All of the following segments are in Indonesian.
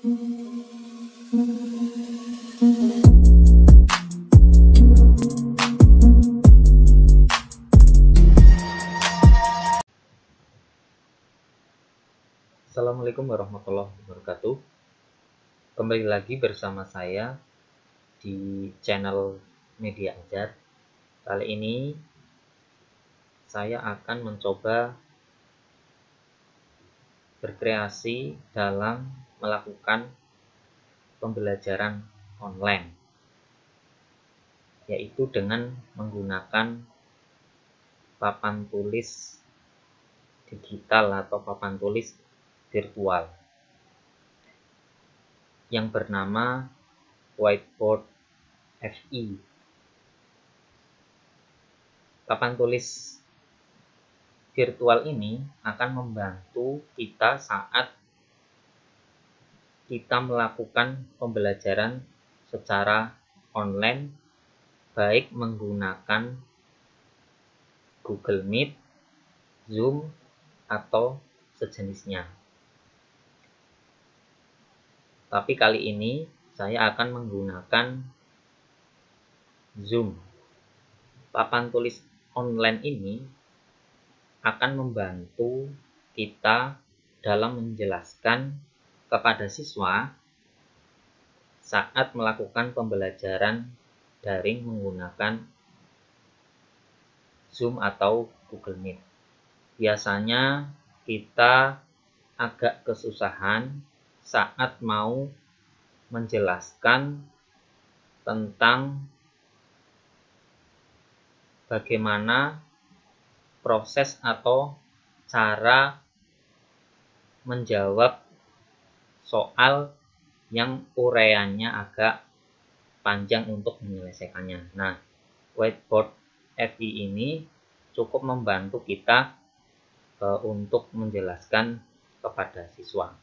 Assalamualaikum warahmatullahi wabarakatuh. Kembali lagi bersama saya di channel Media Ajar. Kali ini saya akan mencoba berkreasi dalam melakukan pembelajaran online, yaitu dengan menggunakan papan tulis digital atau papan tulis virtual yang bernama Whiteboard FE. Papan tulis virtual ini akan membantu kita saat kita melakukan pembelajaran secara online, baik menggunakan Google Meet, Zoom, atau sejenisnya. Tapi kali ini saya akan menggunakan Zoom. Papan tulis online ini akan membantu kita dalam menjelaskan kepada siswa saat melakukan pembelajaran daring menggunakan Zoom atau Google Meet. Biasanya kita agak kesusahan saat mau menjelaskan tentang bagaimana proses atau cara menjawab soal yang uraiannya agak panjang untuk menyelesaikannya. Nah, Whiteboard FE ini cukup membantu kita untuk menjelaskan kepada siswa.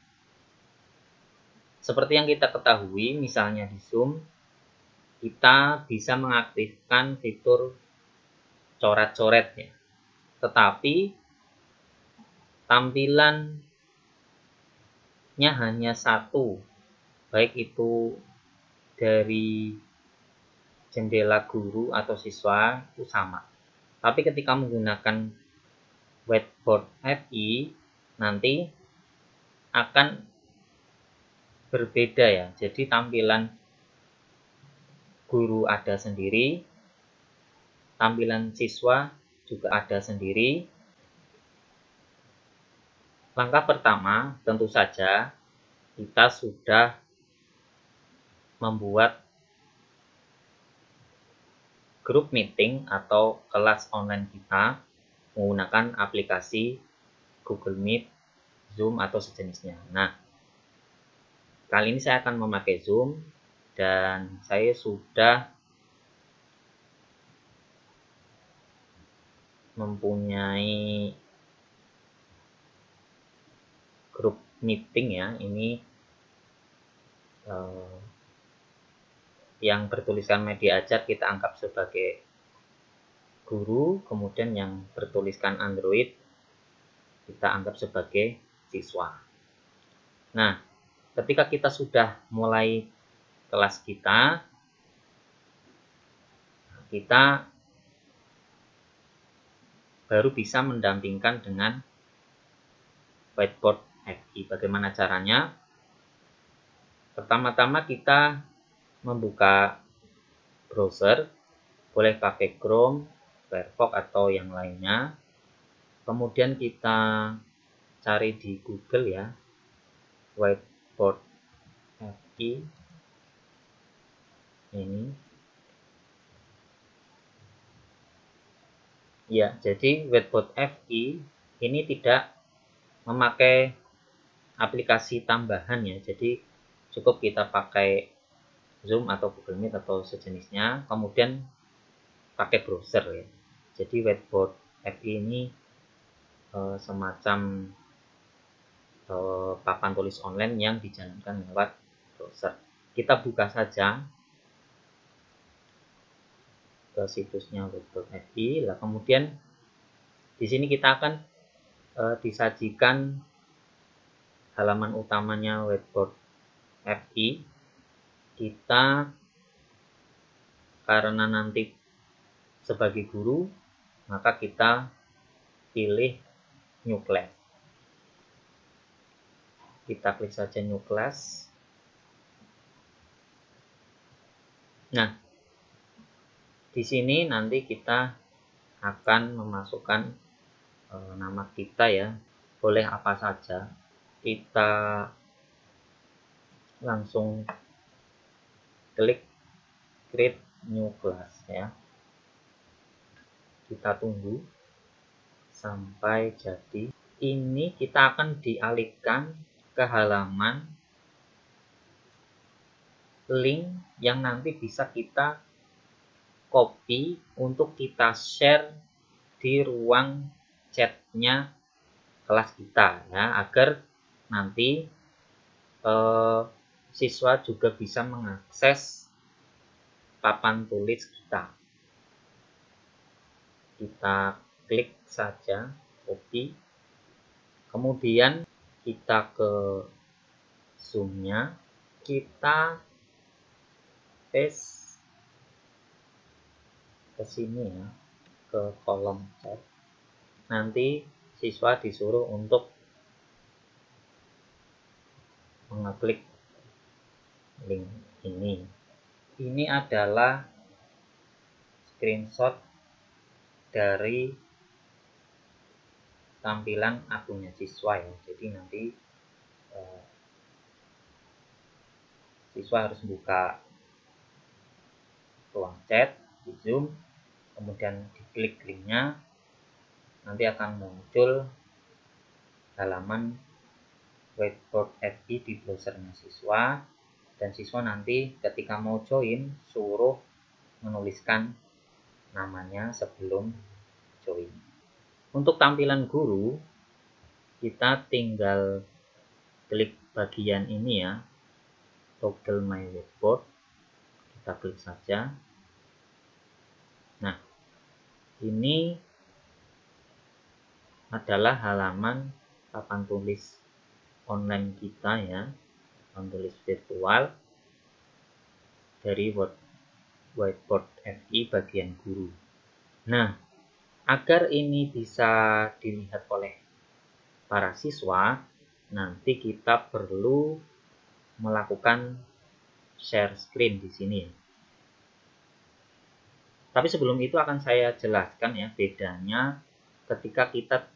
Seperti yang kita ketahui, misalnya di Zoom, kita bisa mengaktifkan fitur coret-coret ya. Tetapi tampilannya hanya satu, baik itu dari jendela guru atau siswa itu sama. Tapi ketika menggunakan Whiteboard FE nanti akan berbeda ya. Jadi tampilan guru ada sendiri, tampilan siswa juga ada sendiri. Langkah pertama tentu saja kita sudah membuat grup meeting atau kelas online kita menggunakan aplikasi Google Meet, Zoom, atau sejenisnya. Nah, kali ini saya akan memakai Zoom dan saya sudah mempunyai grup meeting ya. Ini yang bertuliskan Media Ajar kita anggap sebagai guru, kemudian yang bertuliskan Android kita anggap sebagai siswa. Nah, ketika kita sudah mulai kelas kita baru bisa mendampingkan dengan Whiteboard FE. Bagaimana caranya? Pertama-tama kita membuka browser, boleh pakai Chrome, Firefox, atau yang lainnya. Kemudian kita cari di Google ya, Whiteboard FE ini ya. Jadi Whiteboard FE ini tidak memakai aplikasi tambahan ya, jadi cukup kita pakai Zoom atau Google Meet atau sejenisnya, kemudian pakai browser ya. Jadi Whiteboard FE ini semacam papan tulis online yang dijalankan lewat browser. Kita buka saja ke situsnya Whiteboard FE. Lah kemudian di sini kita akan disajikan halaman utamanya Whiteboard FI, kita karena nanti sebagai guru, maka kita pilih new class. Kita klik saja new class. Nah, di sini nanti kita akan memasukkan nama kita ya, boleh apa saja. Kita langsung klik create new class ya. Kita tunggu sampai jadi. Ini kita akan dialihkan ke halaman link yang nanti bisa kita copy untuk kita share di ruang chatnya kelas kita ya, agar nanti siswa juga bisa mengakses papan tulis kita. Kita klik saja copy, kemudian kita ke zoom-nya, kita paste ke sini ya, ke kolom chat. Nanti siswa disuruh untuk mengeklik link ini. Ini adalah screenshot dari tampilan akunnya siswa ya. Jadi nanti siswa harus buka ruang chat di Zoom, kemudian diklik linknya, nanti akan muncul halaman whiteboard FI di browsernya siswa, dan siswa nanti ketika mau join suruh menuliskan namanya sebelum join. Untuk tampilan guru, kita tinggal klik bagian ini ya, toggle my whiteboard, kita klik saja. Nah, ini adalah halaman papan tulis online kita ya, papan tulis virtual dari whiteboard FI bagian guru. Nah, agar ini bisa dilihat oleh para siswa, nanti kita perlu melakukan share screen di sini. Tapi sebelum itu akan saya jelaskan ya bedanya ketika kita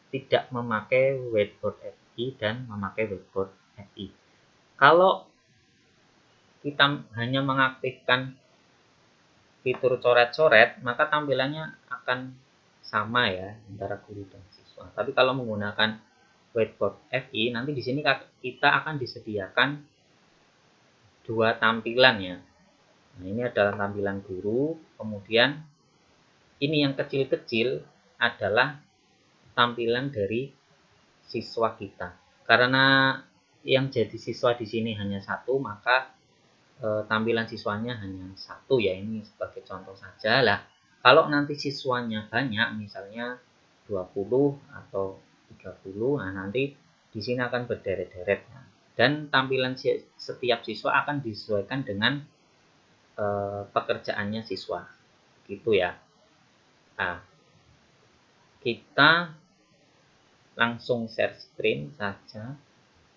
tidak memakai whiteboard FI dan memakai whiteboard FI. Kalau kita hanya mengaktifkan fitur coret-coret, maka tampilannya akan sama ya antara guru dan siswa. Tapi kalau menggunakan whiteboard FI, nanti di sini kita akan disediakan dua tampilan ya. Nah, ini adalah tampilan guru, kemudian ini yang kecil-kecil adalah tampilan dari siswa kita. Karena yang jadi siswa di sini hanya satu, maka tampilan siswanya hanya satu ya, ini sebagai contoh saja lah. Kalau nanti siswanya banyak, misalnya 20 atau 30, nah nanti di sini akan berderet-deret ya. Dan tampilan setiap siswa akan disesuaikan dengan pekerjaannya siswa gitu ya. Nah, kita langsung share screen saja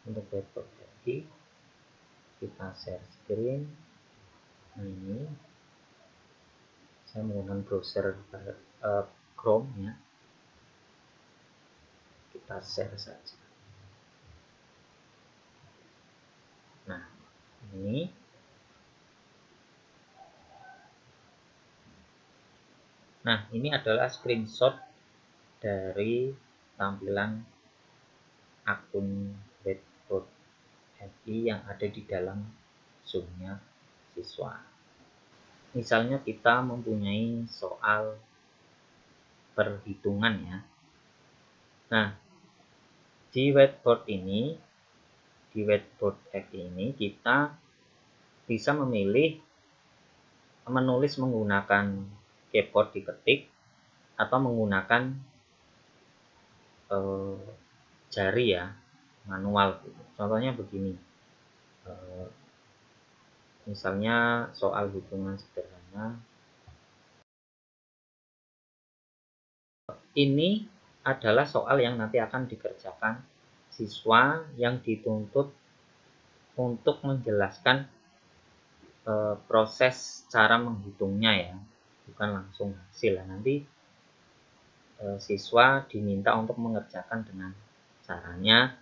untuk whiteboard FI. Kita share screen. Nah, ini saya menggunakan browser Chrome ya. Kita share saja. Nah, ini adalah screenshot dari tampilan akun whiteboard FI yang ada di dalam Zoom-nya siswa. Misalnya kita mempunyai soal perhitungan ya. Nah, di whiteboard FI ini kita bisa memilih menulis menggunakan keyboard diketik atau menggunakan jari ya, manual gitu. Contohnya begini, Misalnya soal hitungan sederhana. Ini adalah soal yang nanti akan dikerjakan siswa yang dituntut untuk menjelaskan proses cara menghitungnya ya, bukan langsung hasil. Nanti siswa diminta untuk mengerjakan dengan caranya,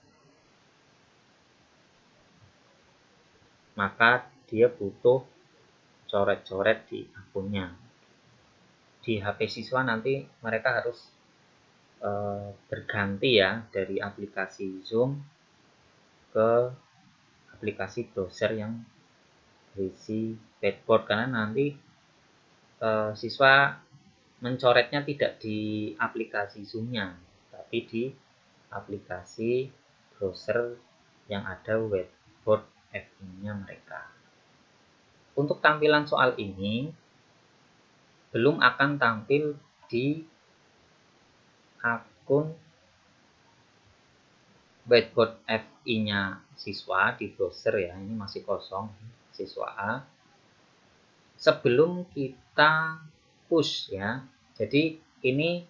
maka dia butuh coret-coret di akunnya. Di HP siswa nanti mereka harus berganti ya dari aplikasi Zoom ke aplikasi browser yang berisi whiteboard, karena nanti siswa mencoretnya tidak di aplikasi Zoom-nya, tapi di aplikasi browser yang ada whiteboard FI-nya mereka. Untuk tampilan soal ini belum akan tampil di akun whiteboard FI-nya siswa di browser ya, ini masih kosong siswa A, sebelum kita push ya. Jadi ini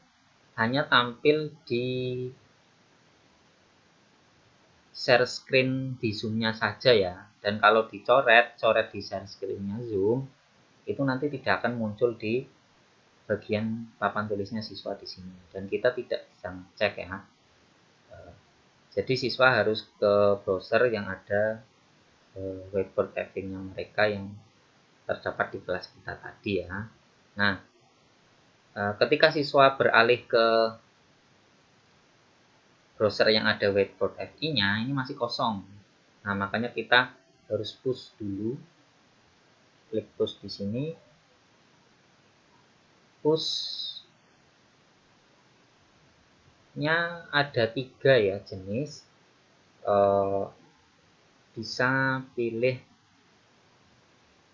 hanya tampil di share screen di Zoom-nya saja ya. Dan kalau dicoret di share screen-nya Zoom, itu nanti tidak akan muncul di bagian papan tulisnya siswa di sini. Dan kita tidak bisa cek ya. Jadi siswa harus ke browser yang ada whiteboard FI-nya mereka yang terdapat di kelas kita tadi ya. Nah, ketika siswa beralih ke browser yang ada whiteboard FI-nya, ini masih kosong. Nah, makanya kita harus push dulu. Klik push di sini. Push-nya ada 3 ya jenis. Bisa pilih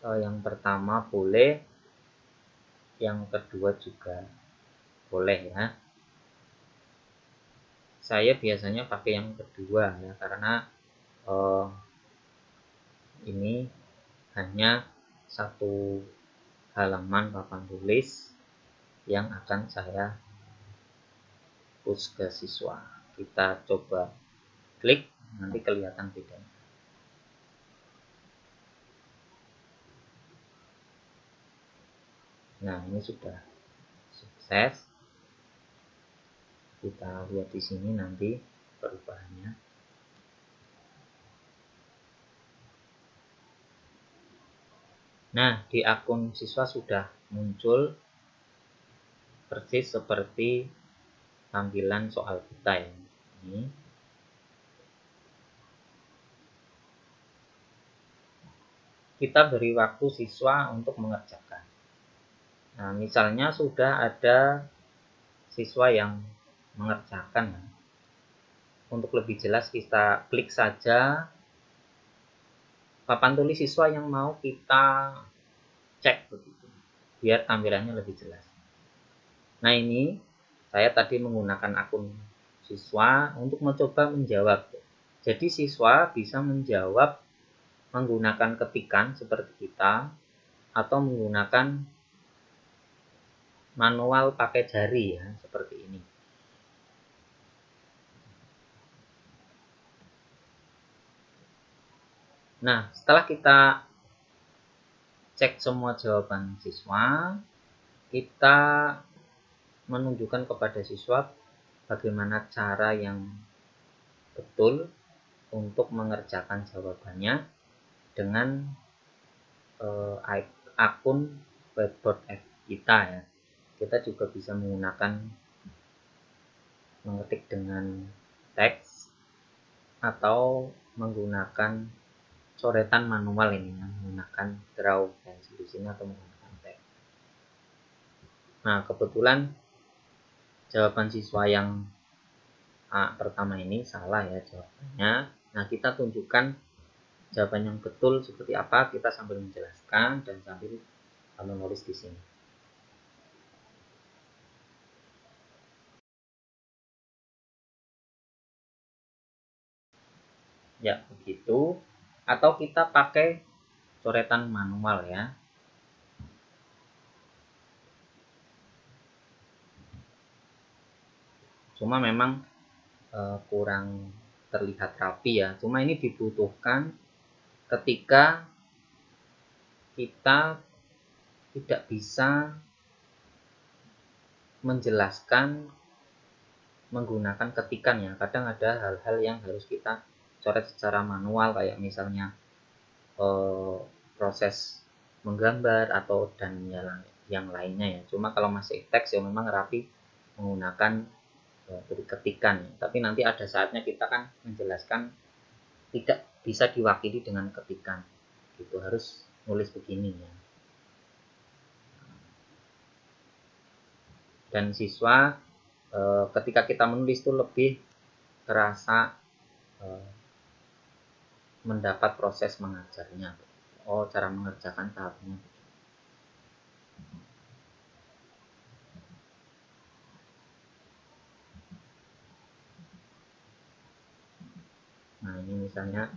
yang pertama boleh, yang kedua juga boleh ya. Saya biasanya pakai yang kedua ya, karena ini hanya satu halaman papan tulis yang akan saya push ke siswa. Kita coba klik, nanti kelihatan bedanya. Nah, ini sudah sukses. Kita lihat di sini nanti perubahannya. Nah, di akun siswa sudah muncul persis seperti tampilan soal kita ya. Ini. Kita beri waktu siswa untuk mengerjakan. Nah, misalnya sudah ada siswa yang mengerjakan. Untuk lebih jelas kita klik saja papan tulis siswa yang mau kita cek begitu, biar tampilannya lebih jelas. Nah, ini saya tadi menggunakan akun siswa untuk mencoba menjawab. Jadi siswa bisa menjawab menggunakan ketikan seperti kita, atau menggunakan manual pakai jari ya, seperti ini. Nah, setelah kita cek semua jawaban siswa, kita menunjukkan kepada siswa bagaimana cara yang betul untuk mengerjakan jawabannya dengan akun whiteboard F kita ya. Kita juga bisa menggunakan mengetik dengan teks atau menggunakan coretan manual ini ya, menggunakan draw pensil di sini atau menggunakan teks. Nah, kebetulan jawaban siswa yang A pertama ini salah ya jawabannya. Nah, kita tunjukkan jawaban yang betul seperti apa, kita sambil menjelaskan dan sambil menulis di sini. Ya, begitu. Atau kita pakai coretan manual ya. Cuma memang kurang terlihat rapi ya. Cuma ini dibutuhkan ketika kita tidak bisa menjelaskan menggunakan ketikan ya. Kadang ada hal-hal yang harus kita coret secara manual, kayak misalnya proses menggambar atau dan yang lainnya ya. Cuma kalau masih teks ya memang rapi menggunakan ketikan. Tapi nanti ada saatnya kita kan menjelaskan tidak bisa diwakili dengan ketikan. Gitu, harus nulis begini ya. Dan siswa ketika kita menulis itu lebih terasa mendapat proses mengajarnya. Oh, cara mengerjakan tahapnya. Nah, ini misalnya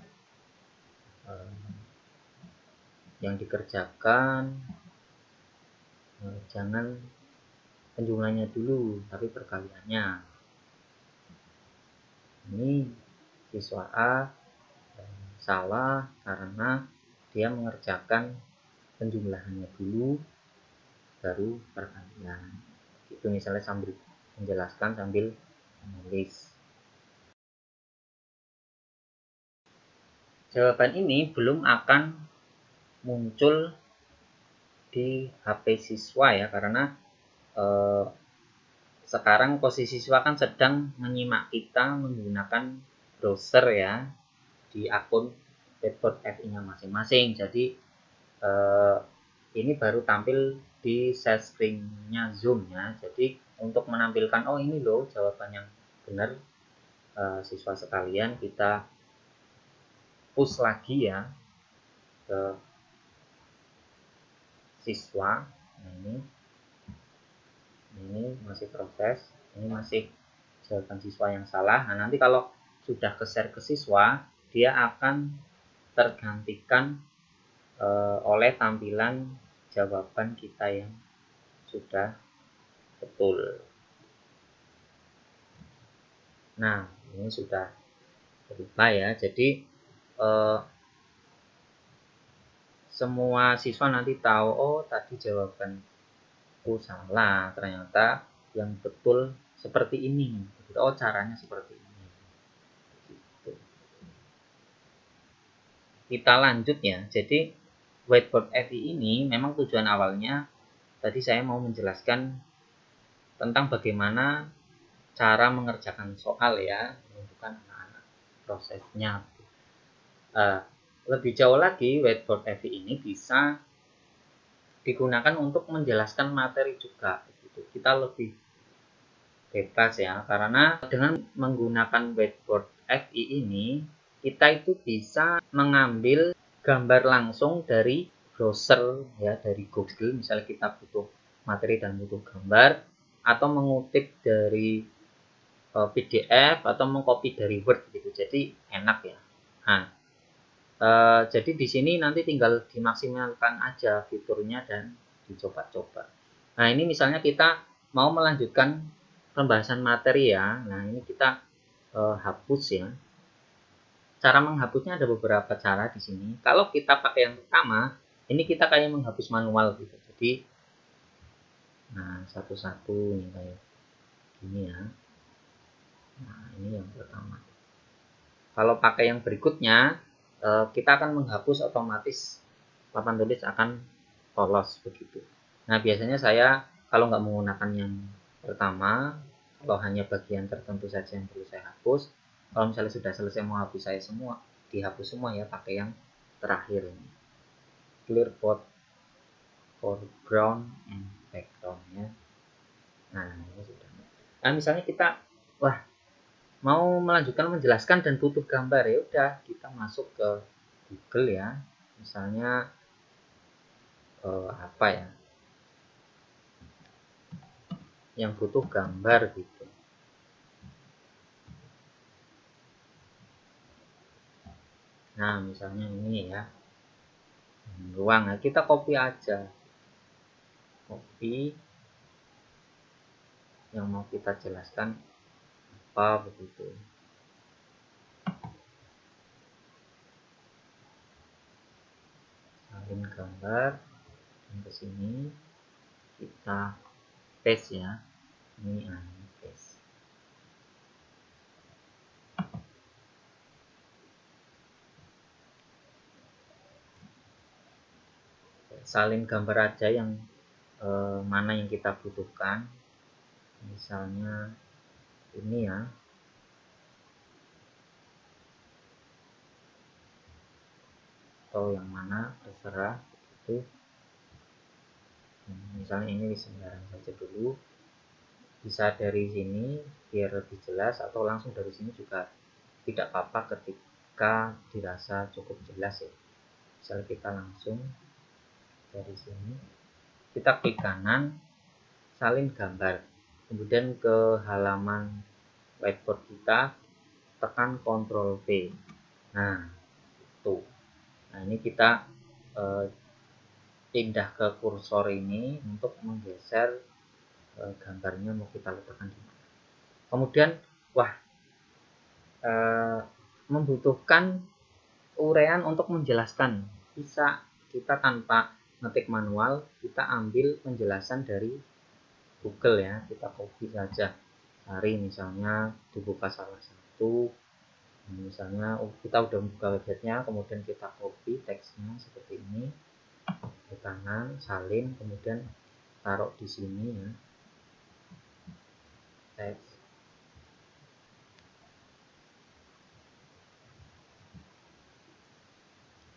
yang dikerjakan jangan penjumlahnya dulu, tapi perkaliannya. Ini siswa A salah karena dia mengerjakan penjumlahannya dulu, baru perkalian. Itu misalnya sambil menjelaskan sambil menulis. Jawaban ini belum akan muncul di HP siswa ya, karena sekarang posisi siswa kan sedang menyimak kita menggunakan browser ya di akun Whiteboard FI-nya masing-masing. Jadi ini baru tampil di share screen-nya Zoom ya. Jadi untuk menampilkan oh ini loh jawaban yang benar, siswa sekalian, kita push lagi ya ke siswa. Nah, ini masih proses, ini masih jawaban siswa yang salah. Nah, nanti kalau sudah ke share ke siswa, dia akan tergantikan oleh tampilan jawaban kita yang sudah betul. Nah, ini sudah berubah ya. Jadi semua siswa nanti tahu, oh tadi jawabanku salah, ternyata yang betul seperti ini. Oh, caranya seperti ini. Kita lanjut ya. Jadi Whiteboard FI ini memang tujuan awalnya tadi saya mau menjelaskan tentang bagaimana cara mengerjakan soal ya, menunjukkan anak-anak prosesnya. Lebih jauh lagi, Whiteboard FI ini bisa digunakan untuk menjelaskan materi juga. Kita lebih bebas ya, karena dengan menggunakan Whiteboard FI ini kita itu bisa mengambil gambar langsung dari browser ya, dari Google. Misalnya kita butuh materi dan butuh gambar, atau mengutip dari PDF atau mengcopy dari Word gitu. Jadi enak ya. Nah, jadi di sini nanti tinggal dimaksimalkan aja fiturnya dan dicoba-coba. Nah, ini misalnya kita mau melanjutkan pembahasan materi ya. Nah, ini kita hapus ya. Cara menghapusnya ada beberapa cara di sini. Kalau kita pakai yang pertama, ini kita kayak menghapus manual gitu. Jadi, nah satu-satu nih kayak gini ya. Nah, ini yang pertama. Kalau pakai yang berikutnya, kita akan menghapus otomatis, papan tulis akan polos begitu. Nah, biasanya saya kalau nggak menggunakan yang pertama, kalau hanya bagian tertentu saja yang perlu saya hapus, kalau misalnya sudah selesai mau hapus saya semua, dihapus semua ya pakai yang terakhir ini, clear both foreground and background ya. Nah, ini sudah. Nah, misalnya kita wah mau melanjutkan menjelaskan dan butuh gambar, ya udah kita masuk ke Google ya, misalnya apa ya yang butuh gambar gitu. Nah, misalnya ini ya. ruang. Nah, kita copy aja, copy yang mau kita jelaskan apa begitu. Salin gambar dan ke sini kita paste ya. Ini paste. Salin gambar aja yang mana yang kita butuhkan. Misalnya ini ya. Atau yang mana terserah itu. Misalnya ini sembarang saja dulu. Bisa dari sini biar lebih jelas, atau langsung dari sini juga tidak apa-apa ketika dirasa cukup jelas ya. Misalnya kita langsung dari sini, kita klik kanan, salin gambar, kemudian ke halaman whiteboard kita, tekan Ctrl V. Nah itu, nah ini kita pindah ke kursor ini untuk menggeser gambarnya mau kita letakkan di mana. Kemudian membutuhkan urean untuk menjelaskan, bisa kita tanpa ngetik manual, kita ambil penjelasan dari Google ya, kita copy saja, cari misalnya dibuka salah satu, misalnya kita udah buka websitenya, kemudian kita copy teksnya seperti ini ke kanan, salin, kemudian taruh di sini ya, teks.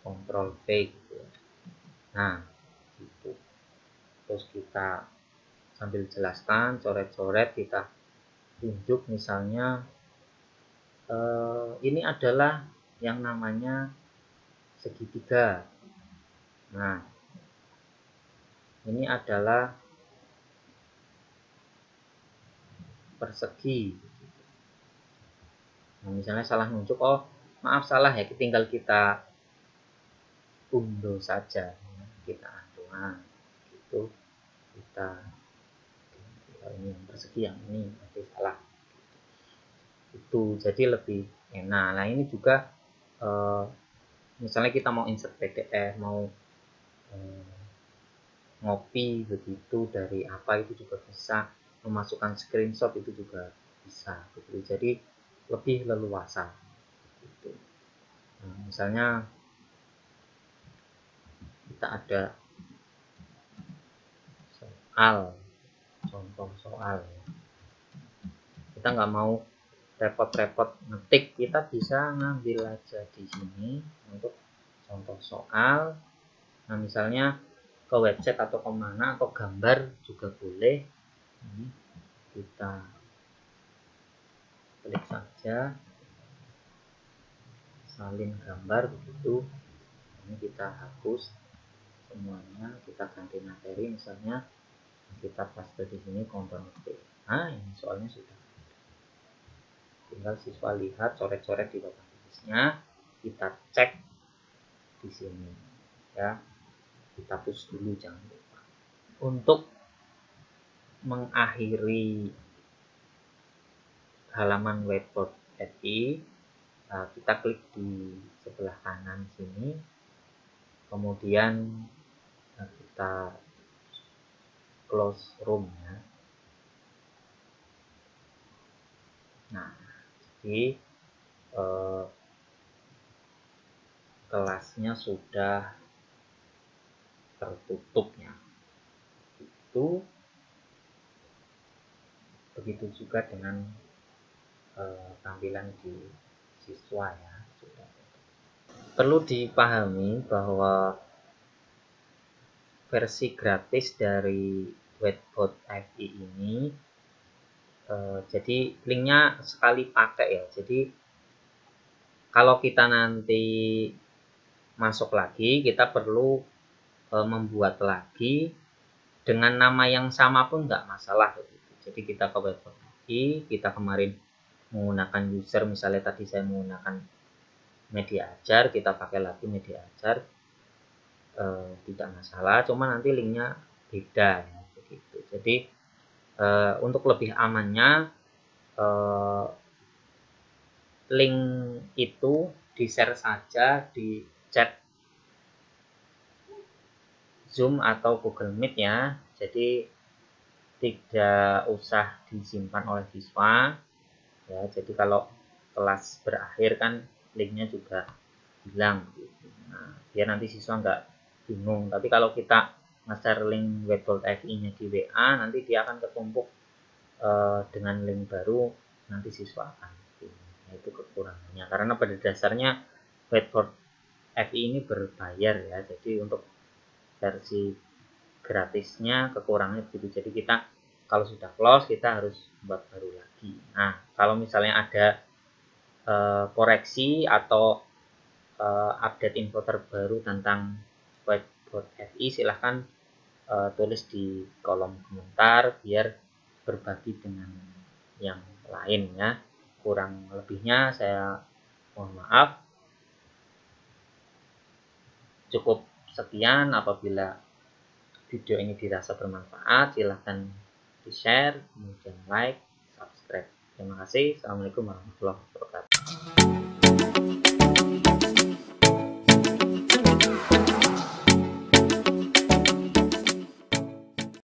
Ctrl V gitu. Nah gitu, terus kita sambil jelaskan, coret-coret, kita tunjuk misalnya ini adalah yang namanya segitiga. Nah ini adalah persegi. Nah, misalnya salah nunjuk, oh maaf salah ya, tinggal kita undo saja, kita undo. Nah gitu, kita ini yang persegi, yang ini berarti salah itu, jadi lebih enak. Nah ini juga misalnya kita mau insert PDF, mau ngopi begitu dari apa, itu juga bisa, memasukkan screenshot itu juga bisa gitu. Jadi lebih leluasa gitu. Nah, misalnya kita ada soal, contoh soal, kita nggak mau repot-repot ngetik, kita bisa ngambil aja di sini untuk contoh soal. Nah misalnya ke website atau kemana, atau gambar juga boleh. Ini kita klik saja, salin gambar begitu. Ini kita hapus semuanya, kita ganti materi, misalnya kita paste di sini Ctrl V. Nah ini soalnya sudah, tinggal siswa lihat, coret-coret di papan tulisnya, kita cek di sini ya, kita push dulu jangan lupa. Untuk mengakhiri halaman whiteboard FI, kita klik di sebelah kanan sini, kemudian kita close room ya. Nah jadi kelasnya sudah tertutup ya. Itu begitu juga dengan tampilan di siswa ya. Perlu dipahami bahwa versi gratis dari Whiteboard FI ini jadi linknya sekali pakai ya. Jadi kalau kita nanti masuk lagi, kita perlu membuat lagi dengan nama yang sama pun nggak masalah. Jadi kita ke Whiteboard FI, kita kemarin menggunakan user, misalnya tadi saya menggunakan media ajar, kita pakai lagi media ajar, tidak masalah, cuma nanti linknya beda ya, begitu. Jadi untuk lebih amannya link itu di-share saja di chat Zoom atau Google Meet ya. Jadi tidak usah disimpan oleh siswa ya. Jadi kalau kelas berakhir kan linknya juga hilang gitu. Nah, biar nanti siswa nggak bingung. Tapi kalau kita nge-share link web.fi-nya di WA, nanti dia akan ketumpuk dengan link baru, nanti siswa akan bingung. Nah, itu kekurangannya. Karena pada dasarnya web.fi ini berbayar ya. Jadi untuk versi gratisnya kekurangannya begitu. Jadi kita kalau sudah close kita harus buat baru lagi. Nah, kalau misalnya ada koreksi atau update info terbaru tentang web.fi, silahkan tulis di kolom komentar biar berbagi dengan yang lain ya. Kurang lebihnya saya mohon maaf. Cukup sekian. Apabila video ini dirasa bermanfaat, silahkan di share, kemudian like, subscribe. Terima kasih. Assalamualaikum warahmatullahi wabarakatuh.